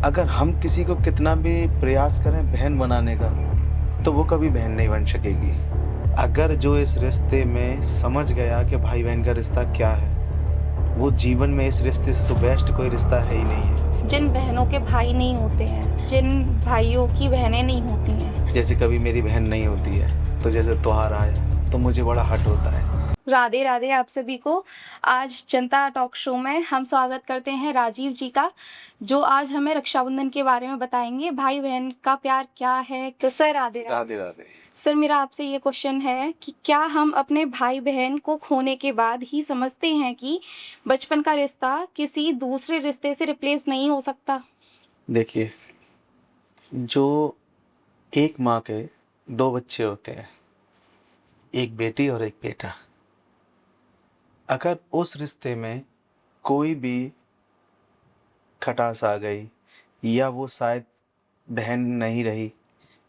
अगर हम किसी को कितना भी प्रयास करें बहन बनाने का, तो वो कभी बहन नहीं बन सकेगी। अगर जो इस रिश्ते में समझ गया कि भाई बहन का रिश्ता क्या है, वो जीवन में इस रिश्ते से तो बेस्ट कोई रिश्ता है ही नहीं है। जिन बहनों के भाई नहीं होते हैं, जिन भाइयों की बहनें नहीं होती हैं। जैसे कभी मेरी बहन नहीं होती है, तो जैसे त्योहार आया तो मुझे बड़ा हर्ट होता है। राधे राधे आप सभी को। आज जनता टॉक शो में हम स्वागत करते हैं राजीव जी का, जो आज हमें रक्षाबंधन के बारे में बताएंगे, भाई बहन का प्यार क्या है। तो सर राधे राधे। राधे राधे। सर मेरा आपसे ये क्वेश्चन है कि क्या हम अपने भाई बहन को खोने के बाद ही समझते हैं कि बचपन का रिश्ता किसी दूसरे रिश्ते से रिप्लेस नहीं हो सकता? देखिए, जो एक माँ के दो बच्चे होते हैं, एक बेटी और एक बेटा, अगर उस रिश्ते में कोई भी खटास आ गई, या वो शायद बहन नहीं रही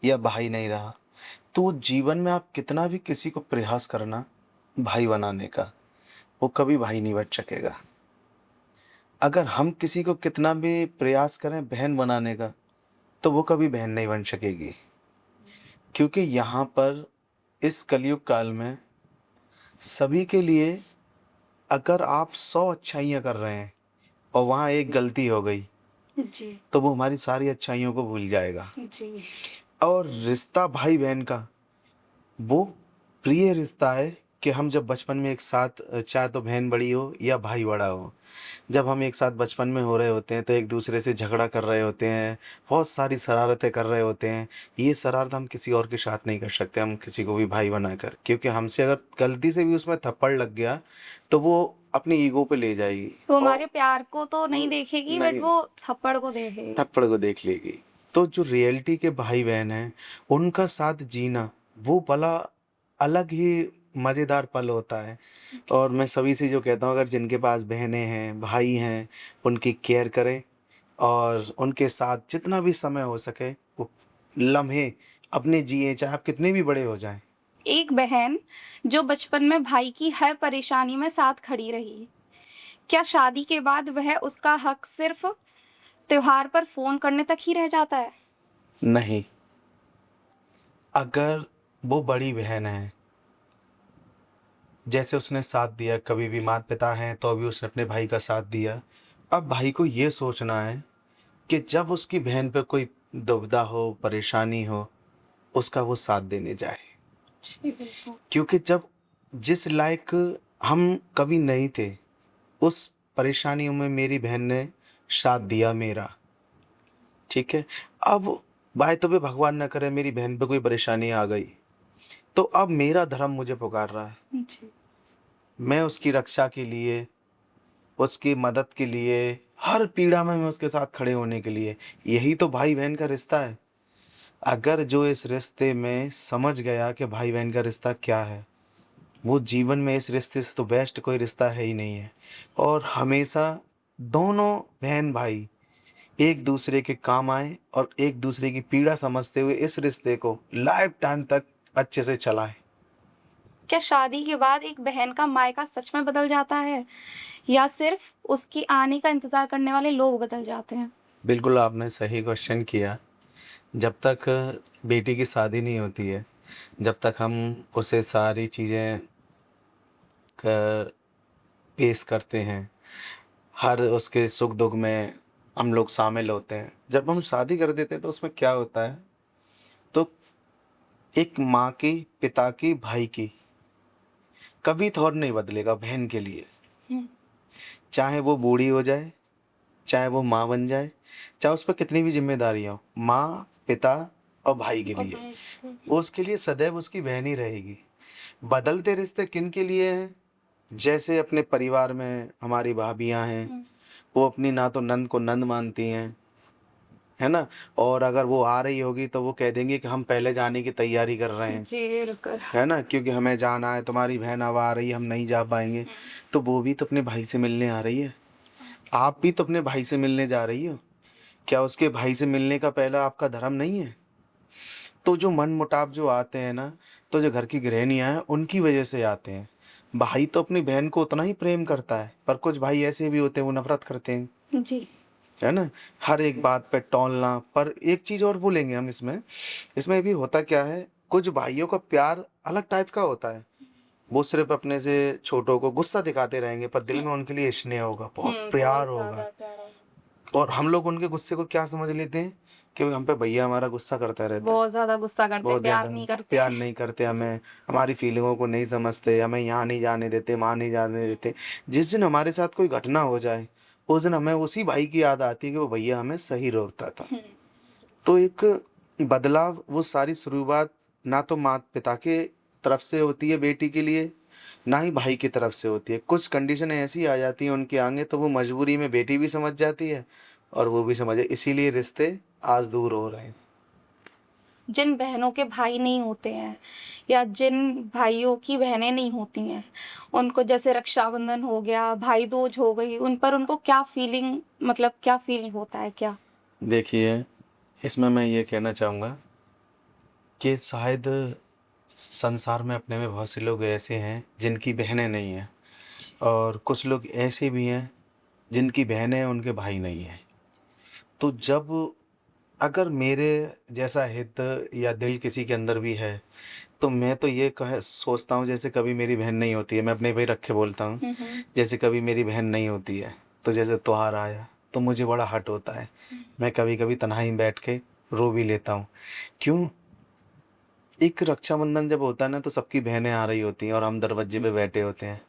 या भाई नहीं रहा, तो जीवन में आप कितना भी किसी को प्रयास करना भाई बनाने का, वो कभी भाई नहीं बन सकेगा। अगर हम किसी को कितना भी प्रयास करें बहन बनाने का, तो वो कभी बहन नहीं बन सकेगी। क्योंकि यहाँ पर इस कलयुग काल में सभी के लिए, अगर आप 100 अच्छाइयाँ कर रहे हैं और वहाँ एक गलती हो गई, जी तो वो हमारी सारी अच्छाइयों को भूल जाएगा। जी और रिश्ता भाई बहन का वो प्रिय रिश्ता है कि हम जब बचपन में एक साथ, चाहे तो बहन बड़ी हो या भाई बड़ा हो, जब हम एक साथ बचपन में हो रहे होते हैं तो एक दूसरे से झगड़ा कर रहे होते हैं, बहुत सारी शरारतें कर रहे होते हैं। ये शरारत हम किसी और के साथ नहीं कर सकते, हम किसी को भी भाई बनाकर, क्योंकि हमसे अगर गलती से भी उसमें थप्पड़ लग गया तो वो अपनी ईगो पे ले जाएगी वो और हमारे प्यार को तो नहीं देखेगी, बट नहीं, वो थप्पड़ को देखेगी। थप्पड़ को देख लेगी। तो जो रियलिटी के भाई बहन हैं, उनका साथ जीना वो भला अलग ही मज़ेदार पल होता है। और मैं सभी से जो कहता हूँ, अगर जिनके पास बहनें हैं भाई हैं, उनकी केयर करें और उनके साथ जितना भी समय हो सके वो लम्हे अपने जिए, चाहे आप कितने भी बड़े हो जाएं। एक बहन जो बचपन में भाई की हर परेशानी में साथ खड़ी रही, क्या शादी के बाद वह उसका हक सिर्फ त्योहार पर फोन करने तक ही रह जाता है? नहीं, अगर वो बड़ी बहन है, जैसे उसने साथ दिया, कभी भी माता पिता हैं तो अभी उसने अपने भाई का साथ दिया, अब भाई को ये सोचना है कि जब उसकी बहन पे कोई दुविधा हो, परेशानी हो, उसका वो साथ देने जाए। जी बिल्कुल। क्योंकि जब जिस लायक हम कभी नहीं थे, उस परेशानियों में मेरी बहन ने साथ दिया मेरा। ठीक है, अब भाई तो भी भगवान न करे मेरी बहन पे कोई परेशानी आ गई, तो अब मेरा धर्म मुझे पुकार रहा है। जी मैं उसकी रक्षा के लिए, उसकी मदद के लिए, हर पीड़ा में मैं उसके साथ खड़े होने के लिए, यही तो भाई बहन का रिश्ता है। अगर जो इस रिश्ते में समझ गया कि भाई बहन का रिश्ता क्या है, वो जीवन में इस रिश्ते से तो बेस्ट कोई रिश्ता है ही नहीं है। और हमेशा दोनों बहन भाई एक दूसरे के काम आए और एक दूसरे की पीड़ा समझते हुए इस रिश्ते को लाइफ टाइम तक अच्छे से चलाएं। क्या शादी के बाद एक बहन का मायका सच में बदल जाता है, या सिर्फ उसकी आने का इंतजार करने वाले लोग बदल जाते हैं? बिल्कुल, आपने सही क्वेश्चन किया। जब तक बेटी की शादी नहीं होती है, जब तक हम उसे सारी चीज़ें पेश करते हैं, हर उसके सुख दुख में हम लोग शामिल होते हैं। जब हम शादी कर देते हैं तो उसमें क्या होता है, तो एक माँ की, पिता की, भाई की कभी थॉट नहीं बदलेगा बहन के लिए। हम्म, चाहे वो बूढ़ी हो जाए, चाहे वो माँ बन जाए, चाहे उस पर कितनी भी जिम्मेदारियाँ हो, माँ, पिता और भाई के और लिए भाई। वो उसके लिए सदैव उसकी बहन ही रहेगी। बदलते रिश्ते किन के लिए हैं? जैसे अपने परिवार में हमारी भाभियां हैं, वो अपनी ना तो नंद को नंद मानती हैं, है ना, और अगर वो आ रही होगी तो वो कह देंगे कि हम पहले जाने की तैयारी कर रहे हैं, जी रुको। है ना, क्योंकि हमें जाना है, तुम्हारी बहन अब आ रही है, हम नहीं जा पाएंगे। तो वो भी तो अपने भाई से मिलने आ रही है, आप भी तो अपने भाई से मिलने जा रही हो। क्या उसके भाई से मिलने का पहला आपका धर्म नहीं है? तो जो मन मुटाव जो आते हैं ना, तो जो घर की गृहिणियाँ हैं उनकी वजह से आते हैं। भाई तो अपनी बहन को उतना ही प्रेम करता है, पर कुछ भाई ऐसे भी होते हैं वो नफरत करते हैं, जी है ना? हर एक बात पे टोलना। पर एक चीज़ और बोलेंगे हम इसमें, इसमें भी होता क्या है, कुछ भाइयों का प्यार अलग टाइप का होता है। वो सिर्फ़ अपने से छोटों को गुस्सा दिखाते रहेंगे, पर दिल में उनके लिए स्नेह होगा, बहुत प्यार बहुत होगा। ज़्यादा प्यारा। और हम लोग उनके गुस्से को क्या समझ लेते हैं कि हम पे भैया हमारा गुस्सा करता रहता है। बहुत ज़्यादा गुस्सा करते हैं, बहुत प्यार ज़्यादा नहीं करते प्यार हैं। नहीं करते हमें, हमारी फीलिंगों को नहीं समझते, हमें यहाँ नहीं जाने देते, वहाँ नहीं जाने देते। जिस दिन हमारे साथ कोई घटना हो जाए, उस दिन हमें उसी भाई की याद आती है कि वो भैया हमें सही रोकता था। हुँ, तो एक बदलाव, वो सारी शुरुआत ना तो माता-पिता के तरफ से होती है बेटी के लिए, ना ही भाई की तरफ से होती है। कुछ कंडीशनें ऐसी आ जाती हैं उनके आगे, तो वो मजबूरी में बेटी भी समझ जाती है और वो भी समझे, इसीलिए रिश्ते आज दूर हो रहे हैं। जिन बहनों के भाई नहीं होते हैं या जिन भाइयों की बहनें नहीं होती हैं, उनको जैसे रक्षाबंधन हो गया, भाई दूज हो गई, उन पर उनको क्या फीलिंग मतलब क्या फ़ील होता है क्या? देखिए, इसमें मैं ये कहना चाहूँगा कि शायद संसार में अपने में बहुत से लोग ऐसे हैं जिनकी बहनें नहीं हैं, और कुछ लोग ऐसे भी हैं जिनकी बहनें हैं, उनके भाई नहीं हैं। तो जब अगर मेरे जैसा हित या दिल किसी के अंदर भी है, तो मैं तो ये कह सोचता हूँ, जैसे कभी मेरी बहन नहीं होती है, मैं अपने पे रख के बोलता हूँ, हुँ, हुँ। जैसे कभी मेरी बहन नहीं होती है, तो जैसे त्योहार आया, तो मुझे बड़ा हर्ट होता है। मैं कभी-कभी तन्हाई में बैठ के रो भी लेता हूँ। क्यों? एक रक्षाबंधन जब होता है ना, तो सबकी बहनें आ रही होती हैं और हम दरवाजे पे बैठे होते हैं।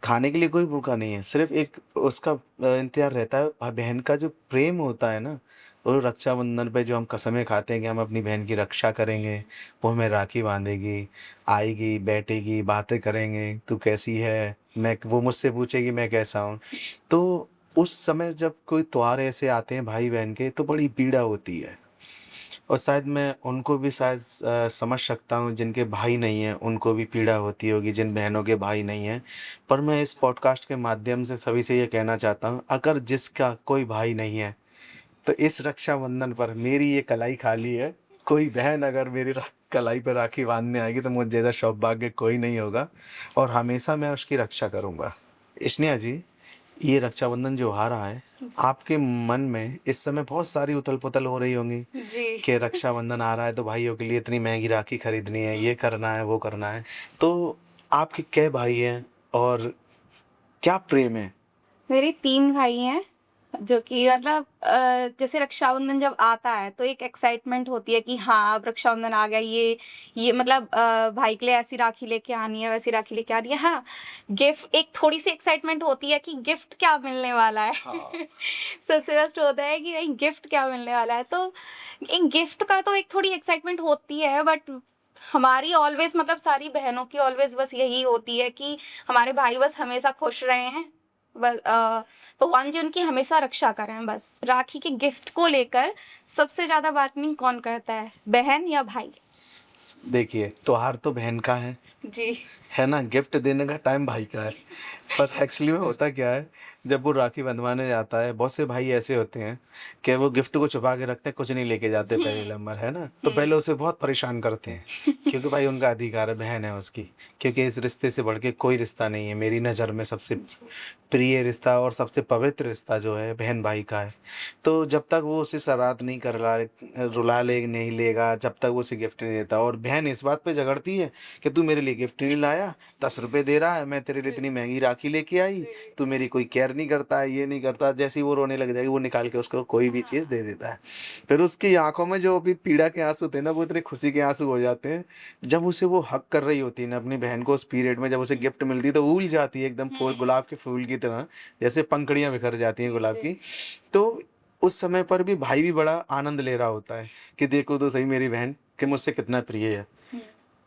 खाने के लिए कोई भूखा नहीं है, सिर्फ़ एक उसका इंतज़ार रहता है, बहन का जो प्रेम होता है ना, वो रक्षाबंधन पे जो हम कसमें खाते हैं कि हम अपनी बहन की रक्षा करेंगे, वो हमें राखी बाँधेगी, आएगी, बैठेगी, बातें करेंगे, तू कैसी है? वो मुझसे पूछेगी मैं कैसा हूँ। तो उस समय जब कोई त्योहार ऐसे आते हैं भाई-बहन के, तो बड़ी पीड़ा होती है। और शायद मैं उनको भी शायद समझ सकता हूँ जिनके भाई नहीं हैं, उनको भी पीड़ा होती होगी जिन बहनों के भाई नहीं हैं। पर मैं इस पॉडकास्ट के माध्यम से सभी से ये कहना चाहता हूँ, अगर जिसका कोई भाई नहीं है, तो इस रक्षाबंधन पर मेरी ये कलाई खाली है। कोई बहन अगर मेरी कलाई पे राखी बाँधने आएगी, तो मुझ जैसा सौभाग्य कोई नहीं होगा, और हमेशा मैं उसकी रक्षा करूँगा। स्नेहा जी, ये रक्षाबंधन जो आ रहा है, जी। आपके मन में इस समय बहुत सारी उथल-पुथल हो रही होंगी जी। कि रक्षाबंधन आ रहा है, तो भाइयों के लिए इतनी महँगी राखी खरीदनी है, ये करना है, वो करना है। तो आपके कै भाई हैं और क्या प्रेम है? मेरे 3 भाई हैं, जो कि मतलब जैसे रक्षाबंधन जब आता है तो एक एक्साइटमेंट होती है कि हाँ, अब रक्षाबंधन आ गया, ये मतलब भाई के लिए ऐसी राखी लेके आनी है, वैसी राखी लेके आनी है। हाँ, गिफ्ट एक थोड़ी-सी एक्साइटमेंट होती है कि गिफ्ट क्या मिलने वाला है। हाँ। सबसे फर्स्ट होता है कि भाई गिफ्ट क्या मिलने वाला है, तो एक गिफ्ट का तो एक थोड़ी एक्साइटमेंट होती है, बट हमारी ऑलवेज़ मतलब सारी बहनों की ऑलवेज़ बस यही होती है कि हमारे भाई बस हमेशा खुश रहे हैं। भगवान जी उनकी हमेशा रक्षा करें बस। राखी के गिफ्ट को लेकर सबसे ज़्यादा बार्गेनिंग कौन करता है, बहन या भाई? देखिए, त्योहार तो बहन का जी। है ना? गिफ्ट देने का टाइम भाई का है। पर एक्चुअली में होता क्या है, जब वो राखी बँधवाने जाता है, बहुत से भाई ऐसे होते हैं कि वो गिफ्ट को छुपा के रखते हैं, कुछ नहीं लेके जाते पहले नंबर, है ना? तो पहले उसे बहुत परेशान करते हैं, क्योंकि भाई उनका अधिकार है, बहन है उसकी। क्योंकि इस रिश्ते से बढ़ के कोई रिश्ता नहीं है, मेरी नज़र में सबसे प्रिय रिश्ता और सबसे पवित्र रिश्ता जो है, बहन-भाई का है। तो जब तक वो उसे शरारत नहीं कर रहा है, रुला ले नहीं लेगा, जब तक वो उसे गिफ्ट नहीं देता, और बहन इस बात पे झगड़ती है कि तू मेरे लिए गिफ्ट नहीं लाया, ₹10 दे रहा है, मैं तेरे लिए इतनी महँगी राखी लेके आई, तू मेरी कोई केयर नहीं करता है, ये नहीं करता। जैसे ही वो रोने लग जाएगी, वो निकाल के उसको कोई भी चीज़ दे देता है। फिर उसकी आँखों में जो अभी पीड़ा के आँसू थे ना, वो इतने खुशी के आँसू हो जाते हैं, जब उसे वो हग कर रही होती है ना अपनी बहन को, उस पीरियड में जब उसे गिफ्ट मिलती है, तो उल जाती है एकदम फूल, गुलाब के फूल की तरह, जैसे पंखुड़ियाँ बिखर जाती हैं गुलाब की। तो उस समय पर भी भाई भी बड़ा आनंद ले रहा होता है कि देखो तो सही मेरी बहन कि मुझसे कितना प्रिय है।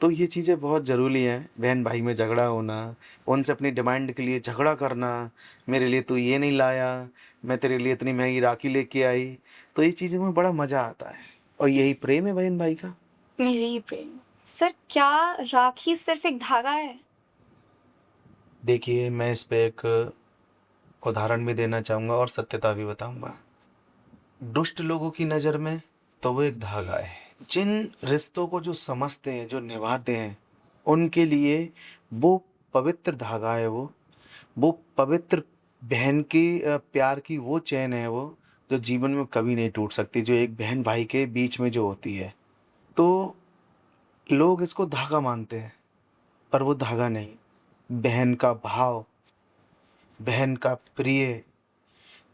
तो ये चीज़ें बहुत ज़रूरी हैं, बहन-भाई में झगड़ा होना, उनसे अपनी डिमांड के लिए झगड़ा करना, मेरे लिए तू ये नहीं लाया, मैं तेरे लिए इतनी महँगी राखी लेके आई, तो ये चीज़ों में बड़ा मज़ा आता है, और यही प्रेम है बहन-भाई का। मेरी प्रेम। सर क्या राखी सिर्फ़ एक धागा है? देखिए, मैं इस पे एक उदाहरण भी देना चाहूँगा और सत्यता भी बताऊँगा। दुष्ट लोगों की नज़र में तो वो एक धागा है। जिन रिश्तों को जो समझते हैं, जो निभाते हैं, उनके लिए वो पवित्र धागा है वो पवित्र बहन की प्यार की वो चैन है वो, जो जीवन में कभी नहीं टूट सकती, जो एक बहन भाई के बीच में जो होती है। तो लोग इसको धागा मानते हैं, पर वो धागा नहीं। बहन का भाव, बहन का प्रिय,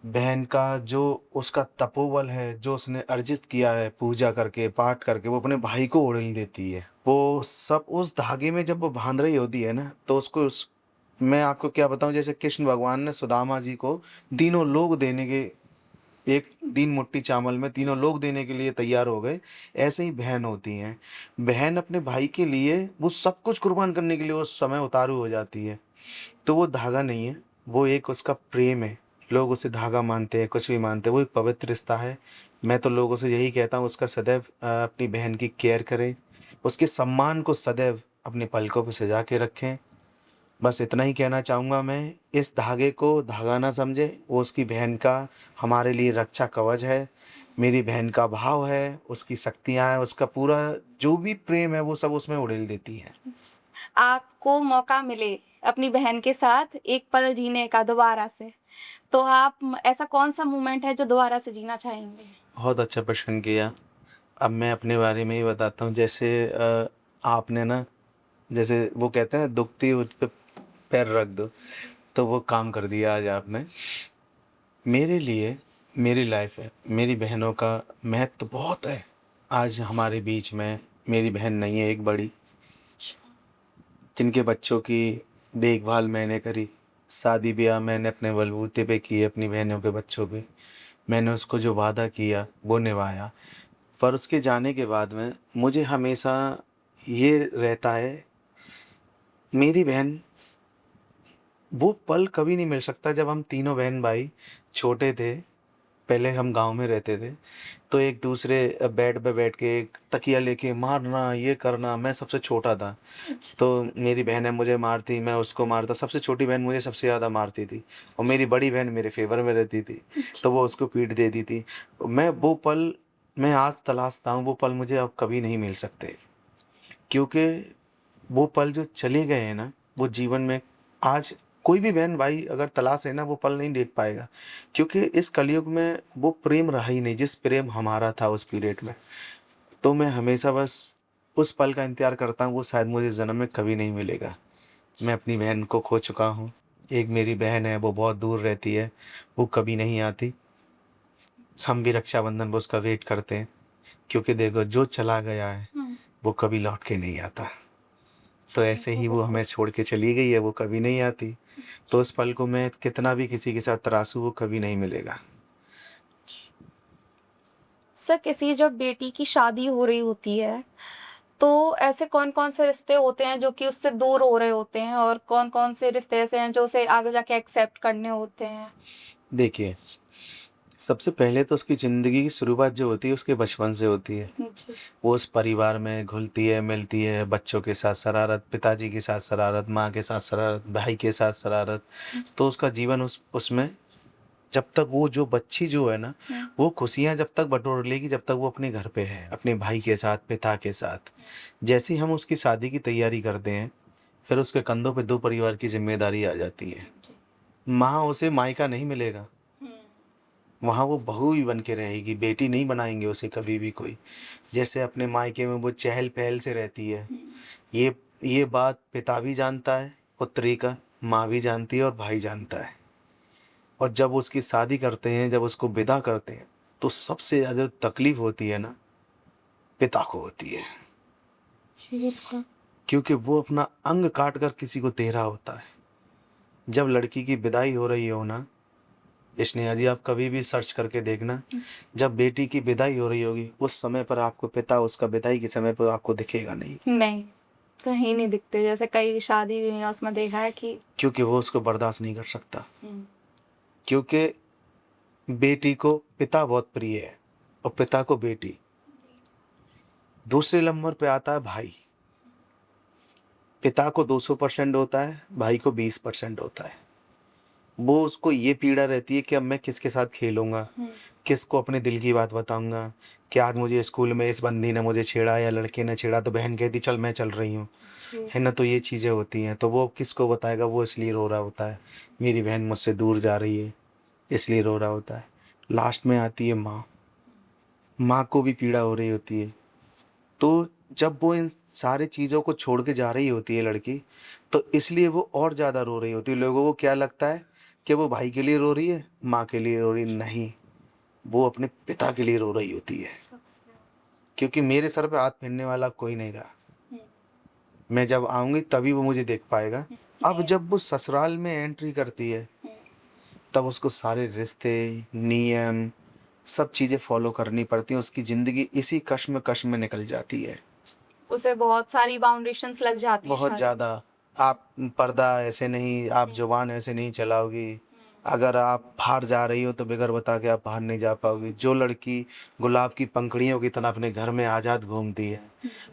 बहन का जो उसका तपोबल है, जो उसने अर्जित किया है पूजा करके, पाठ करके, वो अपने भाई को उड़ेल देती है। वो सब उस धागे में जब वो बांध रही होती है ना, तो उसको मैं आपको क्या बताऊं, जैसे कृष्ण भगवान ने सुदामा जी को तीनों लोग देने के, एक दिन मुट्ठी चावल में तीनों लोग देने के लिए तैयार हो गए। ऐसे ही बहन होती हैं। बहन अपने भाई के लिए वो सब कुछ कुर्बान करने के लिए उस समय उतारू हो जाती है। तो वो धागा नहीं है, वो एक उसका प्रेम है। लोग उसे धागा मानते हैं, कुछ भी मानते हैं, वो एक पवित्र रिश्ता है। मैं तो लोगों से यही कहता हूँ, उसका सदैव अपनी बहन की केयर करें, उसके सम्मान को सदैव अपने पलकों पर सजा के रखें। बस इतना ही कहना चाहूँगा मैं। इस धागे को धागा ना समझे, वो उसकी बहन का हमारे लिए रक्षा कवच है। मेरी बहन का भाव है, उसकी शक्तियाँ हैं, उसका पूरा जो भी प्रेम है वो सब उसमें उड़ेल देती हैं। आपको मौका मिले अपनी बहन के साथ एक पल जीने का दोबारा से, तो आप ऐसा कौन सा मोमेंट है जो दोबारा से जीना चाहेंगे? बहुत अच्छा प्रश्न किया। अब मैं अपने बारे में ही बताता हूँ। जैसे आपने ना, जैसे वो कहते हैं ना, दुखती उस पे पैर रख दो, तो वो काम कर दिया आज आपने। मेरे लिए मेरी लाइफ है, मेरी बहनों का महत्व बहुत है। आज हमारे बीच में मेरी बहन नहीं है, एक बड़ी, जिनके बच्चों की देखभाल मैंने करी। शादी ब्याह मैंने अपने बलबूते पे किए, अपनी बहनों के बच्चों पे। मैंने उसको जो वादा किया वो निभाया। पर उसके जाने के बाद में मुझे हमेशा ये रहता है, मेरी बहन, वो पल कभी नहीं मिल सकता जब हम तीनों बहन भाई छोटे थे। पहले हम गांव में रहते थे, तो एक दूसरे बेड पे बैठ के एक तकिया लेके मारना, ये करना। मैं सबसे छोटा था, अच्छा। तो मेरी बहनें मुझे मारती, मैं उसको मारता। सबसे छोटी बहन मुझे सबसे ज़्यादा मारती थी, और मेरी बड़ी बहन मेरे फेवर में रहती थी, तो वो उसको पीट देती थी। मैं वो पल, मैं आज तलाशता हूँ, वो पल मुझे अब कभी नहीं मिल सकते। क्योंकि वो पल जो चले गए हैं ना, वो जीवन में आज कोई भी बहन भाई अगर तलाश है ना, वो पल नहीं देख पाएगा। क्योंकि इस कलयुग में वो प्रेम रहा ही नहीं, जिस प्रेम हमारा था उस पीरियड में। तो मैं हमेशा बस उस पल का इंतज़ार करता हूँ, वो शायद मुझे जन्म में कभी नहीं मिलेगा। मैं अपनी बहन को खो चुका हूँ। एक मेरी बहन है, वो बहुत दूर रहती है, वो कभी नहीं आती। हम भी रक्षाबंधन पर उसका वेट करते हैं, क्योंकि देखो, जो चला गया है वो कभी लौट के नहीं आता। तो ऐसे ही वो हमें छोड़ के चली गई है, वो कभी नहीं आती। तो उस पल को मैं कितना भी किसी के साथ तराशूं, वो कभी नहीं मिलेगा। सर, किसी जब बेटी की शादी हो रही होती है, तो ऐसे कौन-कौन से रिश्ते होते हैं जो कि उससे दूर हो रहे होते हैं, और कौन-कौन से रिश्ते ऐसे हैं जो उसे आगे जाके एक्सेप्ट करने होते हैं? देखिए, सबसे पहले तो उसकी ज़िंदगी की शुरुआत जो होती है, उसके बचपन से होती है। जी। वो उस परिवार में घुलती है, मिलती है, बच्चों के साथ शरारत, पिताजी के साथ शरारत, माँ के साथ शरारत, भाई के साथ शरारत। तो उसका जीवन उसमें, जब तक वो जो बच्ची जो है ना, वो खुशियाँ जब तक बटोर लेगी, जब तक वो अपने घर पे है, अपने भाई के साथ, पिता के साथ। जैसे ही हम उसकी शादी की तैयारी करते हैं, फिर उसके कंधों पे 2 परिवार की ज़िम्मेदारी आ जाती है। माँ उसे मायका नहीं मिलेगा, वहाँ वो बहू ही बन के रहेगी, बेटी नहीं बनाएँगे उसे कभी भी कोई। जैसे अपने मायके में वो चहल-पहल से रहती है, ये ये बात पिता भी जानता है पुत्री का, माँ भी जानती है और भाई जानता है। और जब उसकी शादी करते हैं, जब उसको विदा करते हैं, तो सबसे ज़्यादा तकलीफ़ होती है ना, पिता को होती है। जी, बिल्कुल। क्योंकि वो अपना अंग काट कर किसी को दे रहा होता है। जब लड़की की विदाई हो रही हो ना, स्नेहा जी, आप कभी भी सर्च करके देखना, जब बेटी की विदाई हो रही होगी, उस समय पर आपको पिता उसका विदाई के समय पर आपको दिखेगा नहीं। नहीं, कहीं नहीं दिखते। जैसे कई शादी हुई हैं, उसमें देखा है कि क्योंकि वो उसको बर्दाश्त नहीं कर सकता। क्योंकि बेटी को पिता बहुत प्रिय है, और पिता को बेटी। दूसरे नंबर पे आता है भाई। पिता को 200% होता है, भाई को 20% होता है। वो उसको ये पीड़ा रहती है कि अब मैं किसके साथ खेलूँगा, किसको अपने दिल की बात बताऊँगा, कि आज मुझे स्कूल में इस बंदी ने मुझे छेड़ा या लड़के ने छेड़ा, तो बहन कहती चल मैं चल रही हूँ, जी। है ना। तो ये चीज़ें होती हैं, तो वो किसको बताएगा, वो इसलिए रो रहा होता है। मेरी बहन मुझसे दूर जा रही है, इसलिए रो रहा होता है। लास्ट में आती है माँ। माँ को भी पीड़ा हो रही होती है। तो जब वो इन सारी चीज़ों को छोड़ के जा रही होती है लड़की, तो इसलिए वो और ज़्यादा रो रही होती है। लोगों को क्या लगता है कि वो भाई के लिए रो रही है, माँ के लिए रो रही है, नहीं, वो अपने पिता के लिए रो रही होती है। क्योंकि मेरे सर पे हाथ फेरने वाला कोई नहीं रहा। मैं जब आऊँगी तभी वो मुझे देख पाएगा। अब जब वो ससुराल में एंट्री करती है, तब उसको सारे रिश्ते, नियम, सब चीज़ें फ़ॉलो करनी पड़ती हैं। उसकी ज़िंदगी इसी कश्मकश में निकल जाती है। उसे बहुत सारी बाउंडेशंस लग जाती हैं बहुत शायद। ज़्यादा। आप पर्दा ऐसे नहीं, आप ज़ुबान ऐसे नहीं चलाओगी। अगर आप बाहर जा रही हो तो बगैर बता के आप बाहर नहीं जा पाओगी। जो लड़की गुलाब की पंखुड़ियों की तरह अपने घर में आज़ाद घूमती है,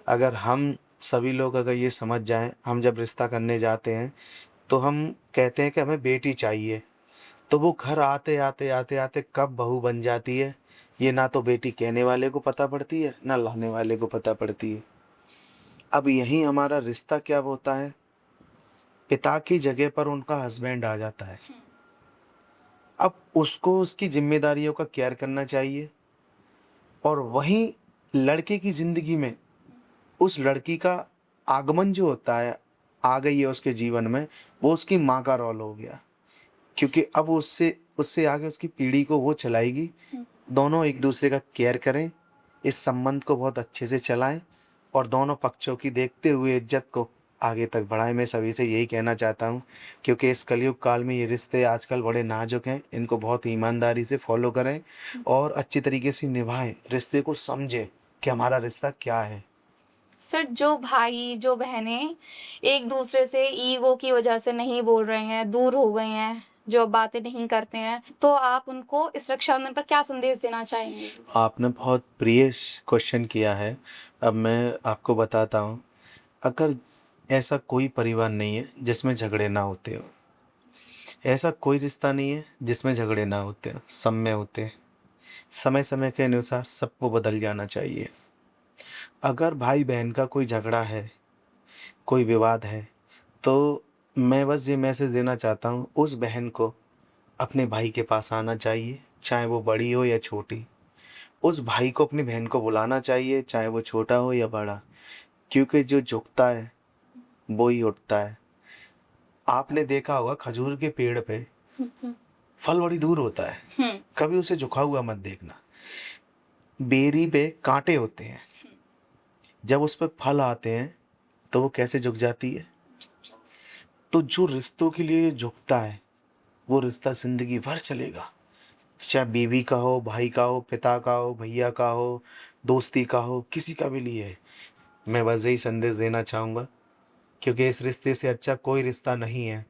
अगर हम सभी लोग अगर ये समझ जाएँ, हम जब रिश्ता करने जाते हैं, तो हम कहते हैं कि हमें बेटी चाहिए। तो वो घर आते-आते कब बहू बन जाती है, ये ना तो बेटी कहने वाले को पता पड़ती है, ना लाने वाले को पता पड़ती है। अब यहीं हमारा रिश्ता क्या होता है, पिता की जगह पर उनका हस्बैंड आ जाता है। अब उसको उसकी ज़िम्मेदारियों का केयर करना चाहिए और वहीं लड़के की ज़िंदगी में उस लड़की का आगमन जो होता है, आ गई है उसके जीवन में, वो उसकी माँ का रोल हो गया। क्योंकि अब उससे उससे आगे उसकी पीढ़ी को वो चलाएगी। दोनों एक दूसरे का केयर करें, इस संबंध को बहुत अच्छे से चलाएं और दोनों पक्षों की देखते हुए इज्जत को आगे तक बढ़ाएं। मैं सभी से यही कहना चाहता हूं, क्योंकि इस कलयुग काल में ये रिश्ते आजकल बड़े नाजुक हैं। इनको बहुत ईमानदारी से फॉलो करें और अच्छी तरीके से निभाएं। रिश्ते को समझें कि हमारा रिश्ता क्या है। सर, जो भाई जो बहनें एक दूसरे से ईगो की वजह से नहीं बोल रहे हैं, दूर हो गए हैं, जो बातें नहीं करते हैं, तो आप उनको इस रक्षाबंधन पर क्या संदेश देना चाहेंगे? आपने बहुत प्रिय क्वेश्चन किया है। अब मैं आपको बताता हूँ, अगर ऐसा कोई परिवार नहीं है जिसमें झगड़े ना होते हो, ऐसा कोई रिश्ता नहीं है जिसमें झगड़े ना होते हो, सब में होते हैं। समय समय के अनुसार सबको बदल जाना चाहिए। अगर भाई बहन का कोई झगड़ा है, कोई विवाद है, तो मैं बस ये मैसेज देना चाहता हूँ, उस बहन को अपने भाई के पास आना चाहिए, चाहे वो बड़ी हो या छोटी। उस भाई को अपनी बहन को बुलाना चाहिए, चाहे वो छोटा हो या बड़ा। क्योंकि जो झुकता है वो ही उठता है। आपने देखा होगा खजूर के पेड़ पे फल बड़ी दूर होता है, कभी उसे झुका हुआ मत देखना। बेरी पे कांटे होते हैं, जब उस पे फल आते हैं तो वो कैसे झुक जाती है। तो जो रिश्तों के लिए झुकता है, वो रिश्ता जिंदगी भर चलेगा। चाहे बीवी का हो, भाई का हो, पिता का हो, भैया का हो, दोस्ती का हो, किसी का भी लिए। मैं बस यही संदेश देना चाहूँगा, क्योंकि इस रिश्ते से अच्छा कोई रिश्ता नहीं है।